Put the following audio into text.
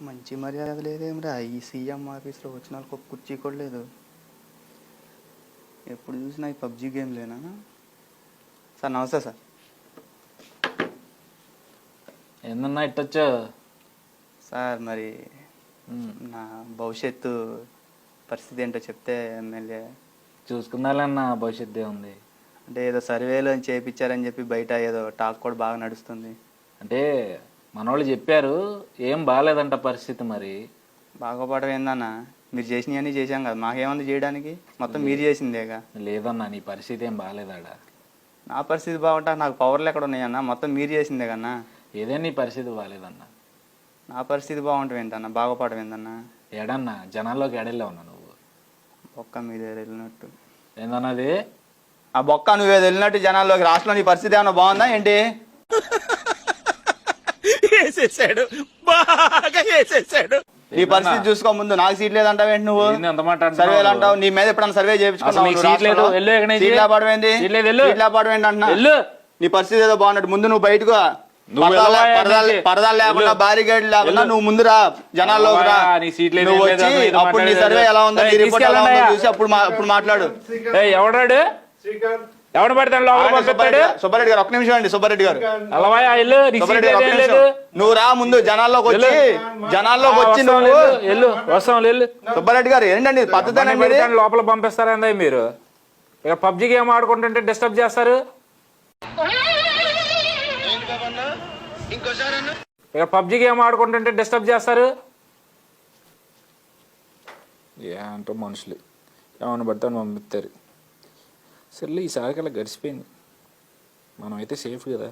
మంచి మర్యాద లేదేమిరా, ఈ సీఎం ఆఫీస్లో వచ్చిన వాళ్ళకి ఒక కుర్చీ కూడా లేదు. ఎప్పుడు చూసినా ఈ పబ్జీ గేమ్లేనా? సార్ నమస్తే సార్. ఏందన్నా ఇట్టొచ్చా సార్ మరి నా భవిష్యత్తు పరిస్థితి ఏంటో చెప్తే ఎమ్మెల్యే చూసుకుందాలన్న భవిష్యత్తు ఉంది. అంటే ఏదో సర్వేలో చేయించారని చెప్పి బయట ఏదో టాక్ కూడా బాగా నడుస్తుంది. అంటే మనోళ్ళు చెప్పారు ఏం బాగాలేదంట పరిస్థితి. మరి బాగోపడడం ఏందన్నా, మీరు చేసినవన్నీ చేశాం కదా, మాకేముంది చేయడానికి, మొత్తం మీరు చేసిందేగా. లేదన్నా నీ పరిస్థితి ఏం బాగాలేదాడా. నా పరిస్థితి బాగుంటా నాకు పవర్లు ఎక్కడ ఉన్నాయన్నా, మొత్తం మీరు చేసిందే కన్నా. ఏదైనా నీ పరిస్థితి బాగాలేదన్నా. నా పరిస్థితి బాగుంటుంది ఏంటన్నా, బాగుపడడం ఏందన్నా. ఏడన్నా జనాల్లోకి ఎడెళ్ళా ఉన్నా నువ్వు. బొక్క మీదే వెళ్ళినట్టు ఏందన్నది? ఆ బొక్క నువ్వేది వెళ్ళినట్టు జనాల్లోకి. రాష్ట్రంలో నీ పరిస్థితి ఏమన్నా బాగుందా ఏంటి? వేసేసాడు, బాగా వేసేసాడు. నీ పరిస్థితి చూసుకో ముందు. నాకు సీట్ లేదంటావు ఏంటి నువ్వు? ఎంత మాట సర్వేలు అంటావు, నీ మీద ఎప్పుడన్నా సర్వే చేయించుకున్నావు? నీ పరిస్థితి ఏదో బాగున్నట్టు ముందు నువ్వు బయటకు పరదాలు లేకుండా బారిగేడ్ లేకుండా నువ్వు ముందు రా, జనాల్లోకి రా. నువ్వు వచ్చి అప్పుడు నీ సర్వే ఎలా ఉందో, నీ రిపోర్ట్ ఎలా ఉందో చూసి అప్పుడు మాట్లాడు. ఎవడాడు? ఎవడు పడతాడు లోపల? సుబ్బారెడ్డి గారు ఒక్క నిమిషం అండి. సుబ్బారెడ్డి గారు నువ్వు నువ్వు రా ముందు, జనాల్లోకి వచ్చి నువ్వు వస్తాం. సుబ్బారెడ్డి గారు ఏంటండి పద్ధతి? లోపల పంపిస్తారా మీరు? ఇక పబ్జి గేమ్ ఆడుకుంటుంటే డిస్టర్బ్ చేస్తారు. ఇక పబ్జి గేమ్ ఆడుకుంటుంటే డిస్టర్బ్ చేస్తారు. ఏంటో మనుషులు ఏమన్నా పడతాను పంపిస్తారు. సర్లే ఈసారికి అలా గడిచిపోయింది. మనం అయితే సేఫ్ కదా.